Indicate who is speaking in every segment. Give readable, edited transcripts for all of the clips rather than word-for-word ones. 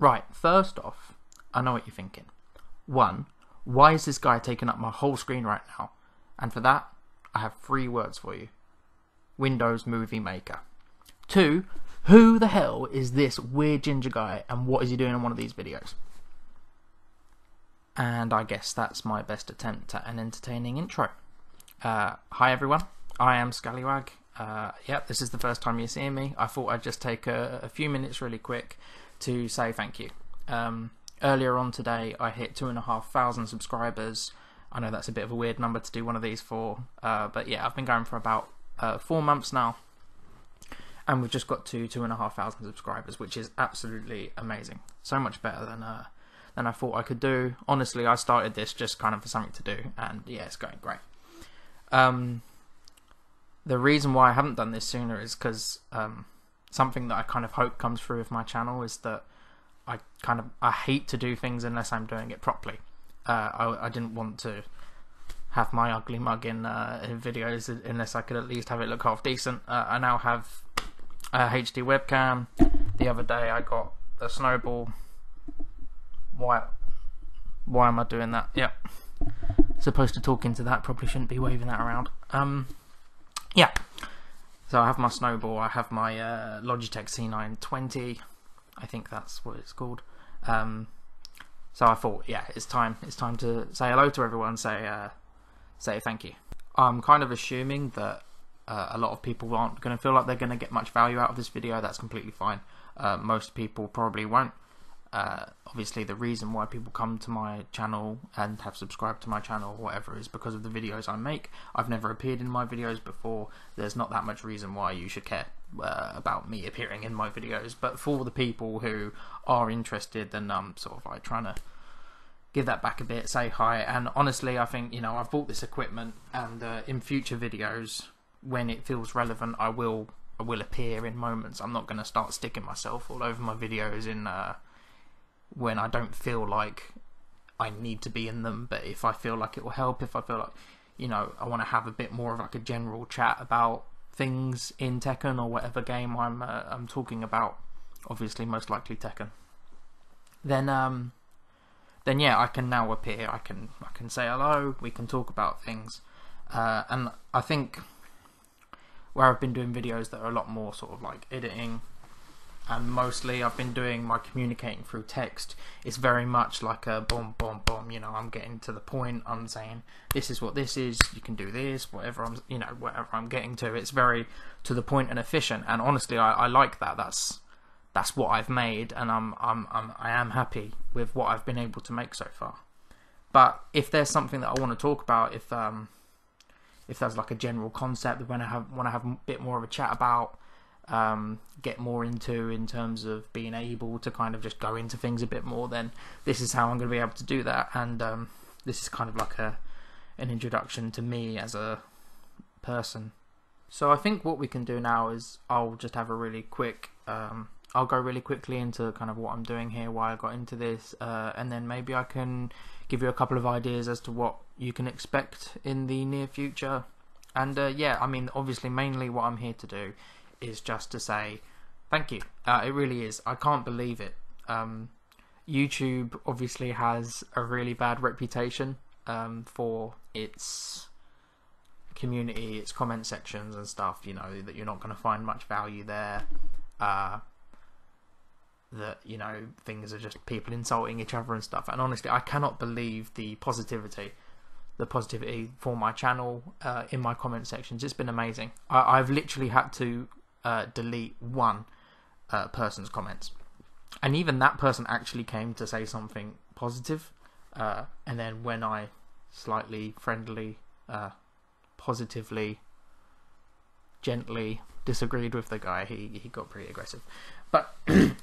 Speaker 1: Right, first off, I know what you're thinking. One, why is this guy taking up my whole screen right now? And for that, I have 3 words for you. Windows Movie Maker. 2, who the hell is this weird ginger guy and what is he doing in one of these videos? And I guess that's my best attempt at an entertaining intro. Hi everyone, I am Scallywag. Yep, this is the first time you're seeing me. I thought I'd just take a few minutes really quick to say thank you. Earlier on today I hit 2,500 subscribers. I know that's a bit of a weird number to do one of these for, but yeah, I've been going for about 4 months now, and we've just got to 2,500 subscribers, which is absolutely amazing. So much better than I thought I could do. Honestly, I started this just kind of for something to do, and yeah, it's going great. The reason why I haven't done this sooner is because something that I kind of hope comes through with my channel is that I hate to do things unless I'm doing it properly. I didn't want to have my ugly mug in videos unless I could at least have it look half decent. I now have a HD webcam. The other day I got a snowball. Why am I doing that? Yep. Supposed to talk into that, probably shouldn't be waving that around. Yeah. So I have my snowball, I have my Logitech C920. I think that's what it's called. So I thought, yeah, it's time to say hello to everyone, say thank you. I'm kind of assuming that a lot of people aren't going to feel like they're going to get much value out of this video. That's completely fine. Most people probably won't. Obviously the reason why people come to my channel and have subscribed to my channel or whatever is because of the videos I make. I've never appeared in my videos before. There's not that much reason why you should care about me appearing in my videos, but for the people who are interested, then I'm sort of like trying to give that back a bit, say hi. And honestly, I think, you know, I've bought this equipment, and in future videos when it feels relevant, I will appear in moments. I'm not going to start sticking myself all over my videos in when I don't feel like I need to be in them. But if I feel like it will help, if I feel like, you know, I want to have a bit more of like a general chat about things in Tekken or whatever game I'm talking about, obviously most likely Tekken, then yeah, I can now appear. I can say hello. We can talk about things, and I think where I've been doing videos that are a lot more sort of like editing, and mostly I've been doing my communicating through text, it's very much like a boom, boom, boom. You know, I'm getting to the point. I'm saying this is what this is. You can do this. Whatever I'm getting to. It's very to the point and efficient. And honestly, I like that. That's what I've made, and I am happy with what I've been able to make so far. But if there's something that I want to talk about, if there's like a general concept that want to have a bit more of a chat about, get more into in terms of being able to kind of just go into things a bit more, then this is how I'm going to be able to do that. And this is kind of like an introduction to me as a person. So I think what we can do now is I'll just have a really quick I'll go really quickly into kind of what I'm doing here, why I got into this, and then maybe I can give you a couple of ideas as to what you can expect in the near future. And yeah, I mean, obviously mainly what I'm here to do is just to say thank you. It really is. I can't believe it. YouTube obviously has a really bad reputation for its community, its comment sections and stuff, you know, that you're not going to find much value there. That, you know, things are just people insulting each other and stuff. And honestly, I cannot believe the positivity for my channel in my comment sections. It's been amazing. I've literally had to delete one person's comments, and even that person actually came to say something positive, and then when I slightly friendly, positively, gently disagreed with the guy, he got pretty aggressive. But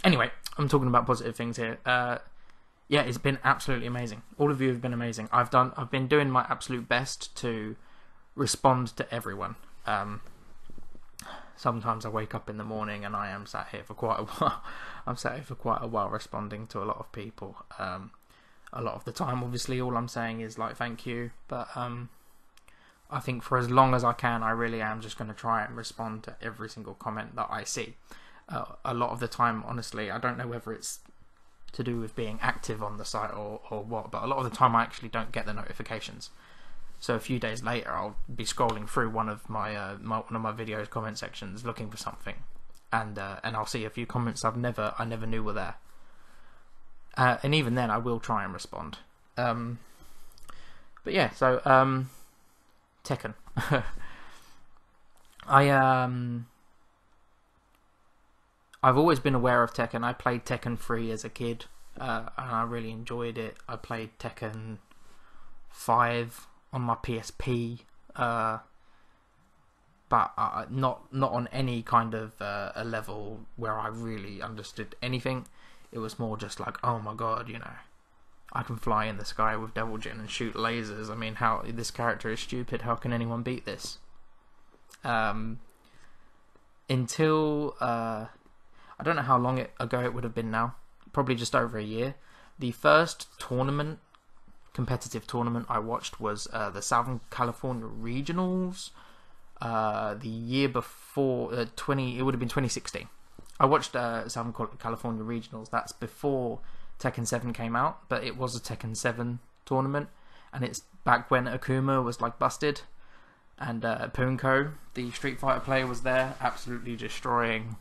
Speaker 1: anyway, I'm talking about positive things here. Yeah, it's been absolutely amazing. All of you have been amazing. I've been doing my absolute best to respond to everyone. Sometimes I wake up in the morning and I am sat here for quite a while. I'm sat here for quite a while responding to a lot of people. A lot of the time, obviously, all I'm saying is like thank you. But I think for as long as I can, I really am just going to try and respond to every single comment that I see. A lot of the time, honestly, I don't know whether it's to do with being active on the site or what, but a lot of the time I actually don't get the notifications. So a few days later, I'll be scrolling through one of my one of my videos comment sections looking for something, and I'll see a few comments I never knew were there. And even then, I will try and respond. But yeah, so Tekken. I've always been aware of Tekken. I played Tekken 3 as a kid, and I really enjoyed it. I played Tekken 5 on my PSP, but not on any kind of a level where I really understood anything. It was more just like, oh my god, you know, I can fly in the sky with Devil Jin and shoot lasers. I mean, how this character is stupid. How can anyone beat this? Until I don't know how long ago it would have been now. Probably just over a year. The first competitive tournament I watched was the Southern California Regionals. The year before, it would have been 2016. I watched Southern California Regionals. That's before Tekken 7 came out, but it was a Tekken 7 tournament, and it's back when Akuma was like busted, and Punko, the Street Fighter player, was there, absolutely destroying.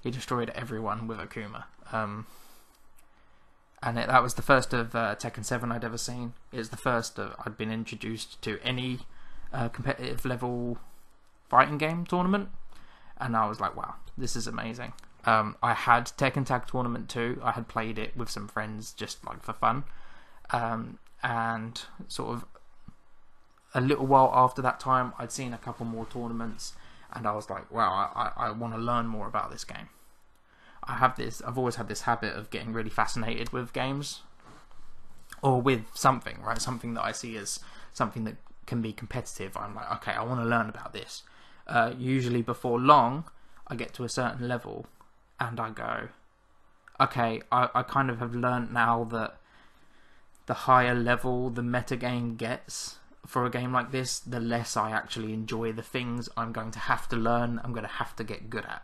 Speaker 1: He destroyed everyone with Akuma. And that was the first of Tekken 7 I'd ever seen. It was the first I'd been introduced to any competitive level fighting game tournament, and I was like, wow, this is amazing. I had Tekken Tag Tournament 2. I had played it with some friends just like for fun, and sort of a little while after that time, I'd seen a couple more tournaments, and I was like, wow, I want to learn more about this game. I've always had this habit of getting really fascinated with games, or with something, right? Something that I see as something that can be competitive. I'm like, okay, I want to learn about this. Usually before long, I get to a certain level, and I go, okay, I kind of have learned now that the higher level the metagame gets for a game like this, the less I actually enjoy the things I'm going to have to learn, I'm going to have to get good at.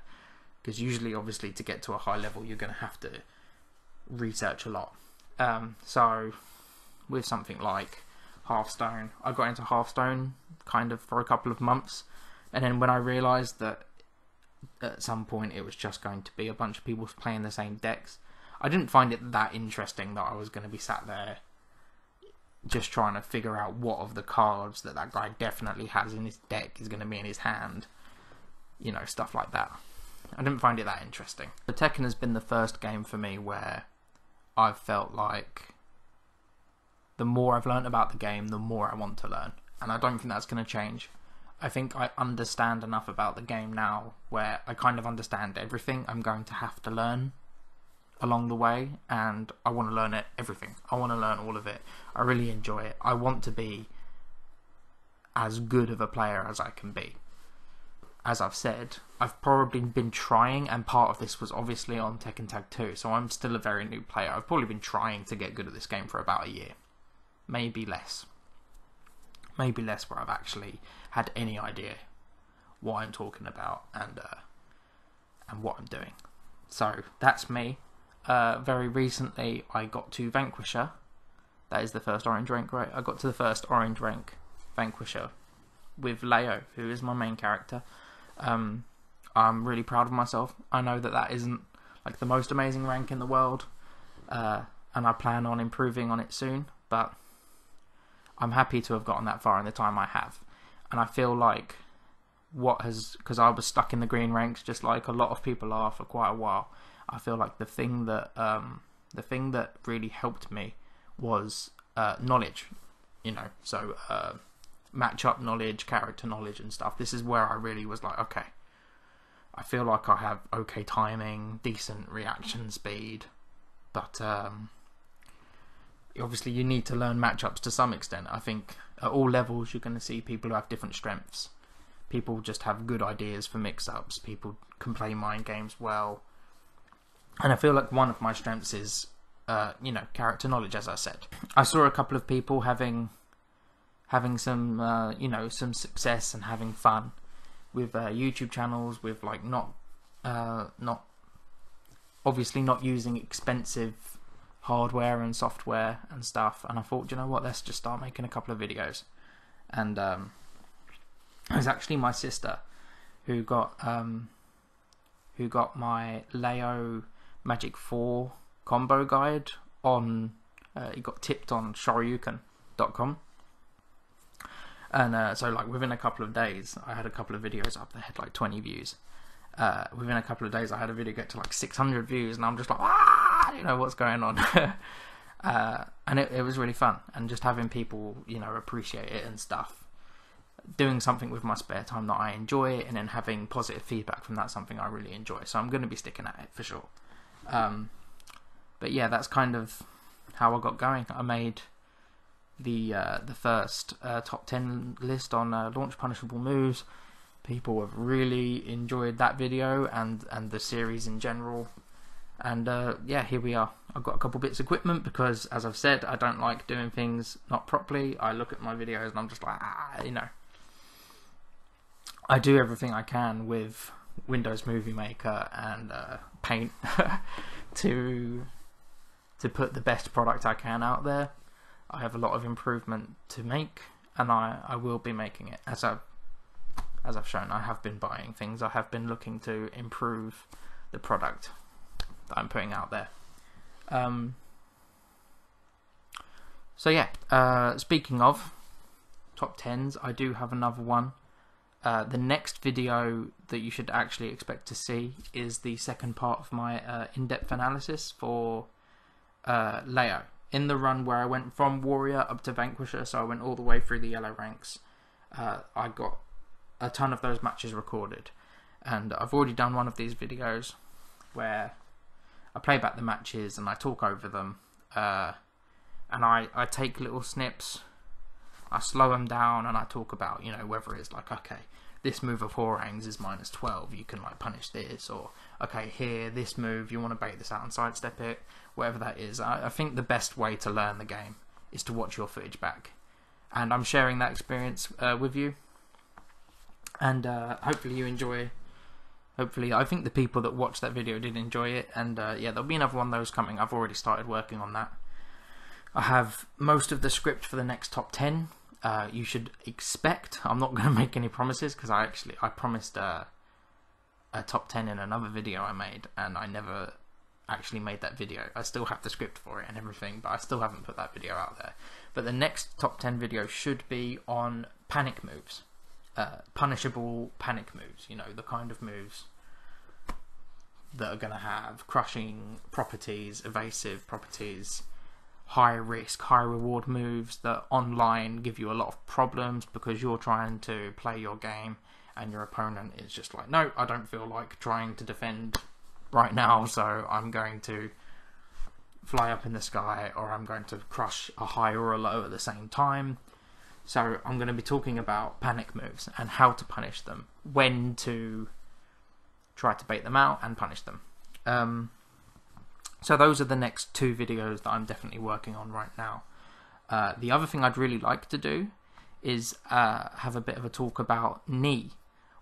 Speaker 1: Because usually, obviously, to get to a high level, you're going to have to research a lot. So, with something like Hearthstone, I got into Hearthstone kind of for a couple of months. And then when I realised that at some point it was just going to be a bunch of people playing the same decks, I didn't find it that interesting that I was going to be sat there just trying to figure out what of the cards that guy definitely has in his deck is going to be in his hand. You know, stuff like that. I didn't find it that interesting. But Tekken has been the first game for me where I've felt like the more I've learned about the game, the more I want to learn. And I don't think that's going to change. I think I understand enough about the game now where I kind of understand everything I'm going to have to learn along the way, and I want to learn everything. I want to learn all of it. I really enjoy it. I want to be as good of a player as I can be. As I've said, I've probably been trying, and part of this was obviously on Tekken Tag 2, so I'm still a very new player. I've probably been trying to get good at this game for about a year. Maybe less. Maybe less, where I've actually had any idea what I'm talking about and what I'm doing. So, that's me. Very recently, I got to Vanquisher. That is the first orange rank, right? I got to the first orange rank Vanquisher with Leo, who is my main character. I'm really proud of myself. I know that isn't like the most amazing rank in the world, and I plan on improving on it soon, but I'm happy to have gotten that far in the time I have. And I feel like because I was stuck in the green ranks just like a lot of people are for quite a while, I feel like the thing that really helped me was knowledge, you know, so matchup knowledge, character knowledge and stuff. This is where I really was like, okay, I feel like I have okay timing, decent reaction speed, but obviously you need to learn matchups to some extent. I think at all levels you're going to see people who have different strengths. People just have good ideas for mix-ups. People can play mind games well. And I feel like one of my strengths is, character knowledge, as I said. I saw a couple of people having some, some success and having fun with YouTube channels with like not obviously not using expensive hardware and software and stuff, and I thought, you know what, let's just start making a couple of videos. And it was actually my sister who got my Leo Magic 4 combo guide on, it got tipped on Shoryuken.com. And so like within a couple of days, I had a couple of videos up that had like 20 views. Within a couple of days, I had a video get to like 600 views, and I'm just like, you know, what's going on? And it was really fun, and just having people, you know, appreciate it and stuff. Doing something with my spare time that I enjoy, and then having positive feedback from that, something I really enjoy. So I'm going to be sticking at it for sure. But yeah, that's kind of how I got going. I made the first top 10 list on launch punishable moves. People have really enjoyed that video and the series in general. And yeah, here we are. I've got a couple bits of equipment because, as I've said, I don't like doing things not properly. I look at my videos and I'm just like, you know. I do everything I can with Windows Movie Maker and Paint to put the best product I can out there. I have a lot of improvement to make, and I will be making it. As I've shown, I have been buying things. I have been looking to improve the product that I'm putting out there. So yeah, speaking of top 10s, I do have another one. The next video that you should actually expect to see is the second part of my in-depth analysis for Leo. In the run where I went from Warrior up to Vanquisher, so I went all the way through the yellow ranks, I got a ton of those matches recorded. And I've already done one of these videos where I play back the matches and I talk over them. And I take little snips, I slow them down, and I talk about, you know, whether it's like, okay, this move of Hwoarangs is -12, you can like punish this, or okay, here, this move, you want to bait this out and sidestep it, whatever that is. I think the best way to learn the game is to watch your footage back, and I'm sharing that experience with you, and hopefully you enjoy. Hopefully, I think the people that watched that video did enjoy it, and yeah, there'll be another one of those coming. I've already started working on that. I have most of the script for the next top 10. You should expect. I'm not going to make any promises because I promised a top 10 in another video I made, and I never actually made that video. I still have the script for it and everything, but I still haven't put that video out there. But the next top 10 video should be on panic moves, punishable panic moves. You know, the kind of moves that are going to have crushing properties, evasive properties, high risk, high reward moves that online give you a lot of problems because you're trying to play your game and your opponent is just like, no, I don't feel like trying to defend right now, so I'm going to fly up in the sky, or I'm going to crush a high or a low at the same time. So I'm going to be talking about panic moves and how to punish them, when to try to bait them out and punish them. So those are the next two videos that I'm definitely working on right now. The other thing I'd really like to do is have a bit of a talk about Nii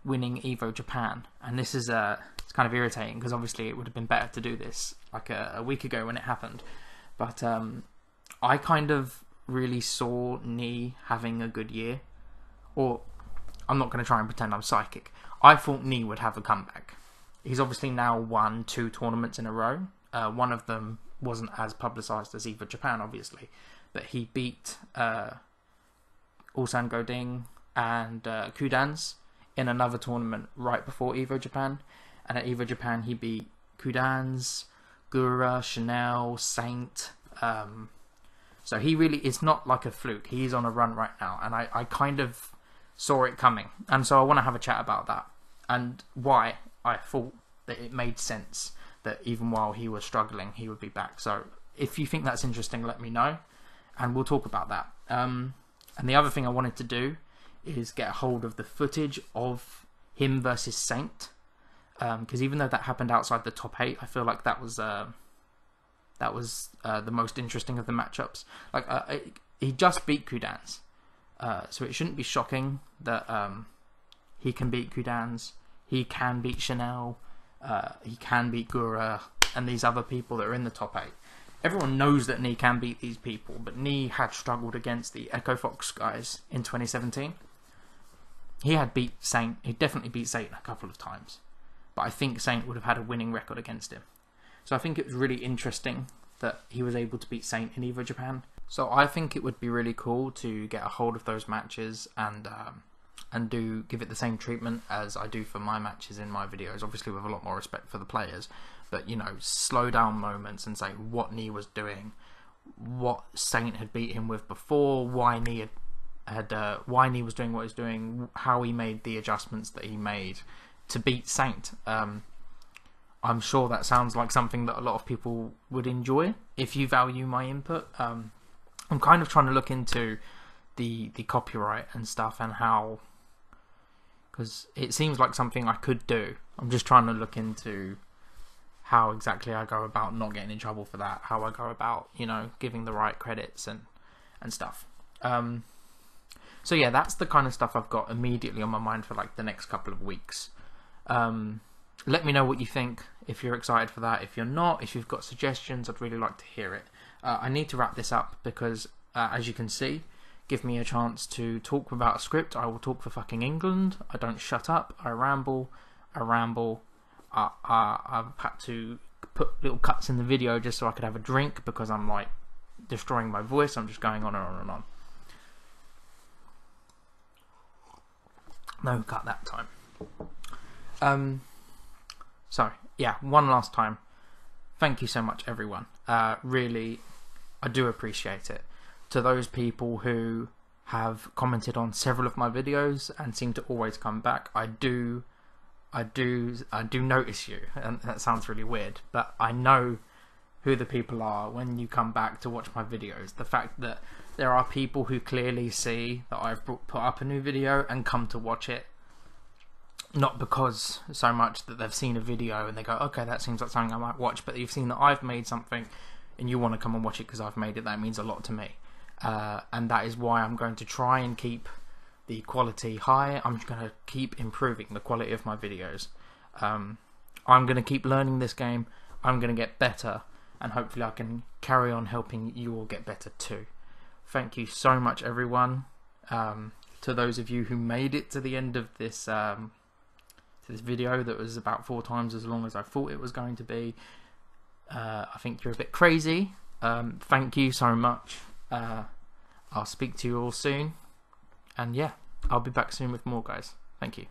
Speaker 1: winning Evo Japan. And this is it's kind of irritating because obviously it would have been better to do this like a week ago when it happened. But I kind of really saw Nii having a good year. Or I'm not going to try and pretend I'm psychic. I thought Nii would have a comeback. He's obviously now won 2 tournaments in a row. One of them wasn't as publicised as Evo Japan, obviously, but he beat Ulsan Goding and Kudans in another tournament right before Evo Japan. And at Evo Japan, he beat Kudans, Gura, Chanel, Saint. So he really, it's not like a fluke. He's on a run right now, and I kind of saw it coming. And so I want to have a chat about that and why I thought that it made sense that even while he was struggling, he would be back. So if you think that's interesting, let me know, and we'll talk about that. And the other thing I wanted to do is get a hold of the footage of him versus Saint, because even though that happened outside the top 8, I feel like that was the most interesting of the matchups. Like he just beat Kudans, so it shouldn't be shocking that he can beat Kudans. He can beat Chanel. He can beat Gura and these other people that are in the top 8. everyone knows that Knee can beat these people, but Knee had struggled against the Echo Fox guys in 2017. He had beat Saint. He definitely beat Saint a couple of times, but I think Saint would have had a winning record against him. So I think it was really interesting that he was able to beat Saint in Evo Japan. So I think it would be really cool to get a hold of those matches and give it the same treatment as I do for my matches in my videos, obviously with a lot more respect for the players, but you know, slow down moments and say what Knee was doing, what Saint had beat him with before, why Knee why Knee was doing what he was doing, how he made the adjustments that he made to beat Saint. I'm sure that sounds like something that a lot of people would enjoy if you value my input. I'm kind of trying to look into the copyright and stuff and how, because it seems like something I could do. I'm just trying to look into how exactly I go about not getting in trouble for that, how I go about, you know, giving the right credits and stuff. So yeah, that's the kind of stuff I've got immediately on my mind for like the next couple of weeks. Let me know what you think, if you're excited for that. If you're not, if you've got suggestions, I'd really like to hear it. I need to wrap this up because, as you can see, give me a chance to talk without a script. I will talk for fucking England. I don't shut up. I ramble. I've had to put little cuts in the video just so I could have a drink because I'm like destroying my voice. I'm just going on and on and on. No cut that time. So yeah, one last time, thank you so much everyone. Really, I do appreciate it. To those people who have commented on several of my videos and seem to always come back, I do notice you, and that sounds really weird, but I know who the people are when you come back to watch my videos. The fact that there are people who clearly see that I've put up a new video and come to watch it, not because so much that they've seen a video and they go, okay, that seems like something I might watch, but you've seen that I've made something and you want to come and watch it because I've made it. That means a lot to me, and that is why I'm going to try and keep the quality high. I'm going to keep improving the quality of my videos. I'm going to keep learning this game. I'm going to get better, and hopefully I can carry on helping you all get better too. Thank you so much everyone. To those of you who made it to the end of this this video that was about 4 times as long as I thought it was going to be, I think you're a bit crazy. Thank you so much. I'll speak to you all soon, and yeah, I'll be back soon with more, guys. Thank you.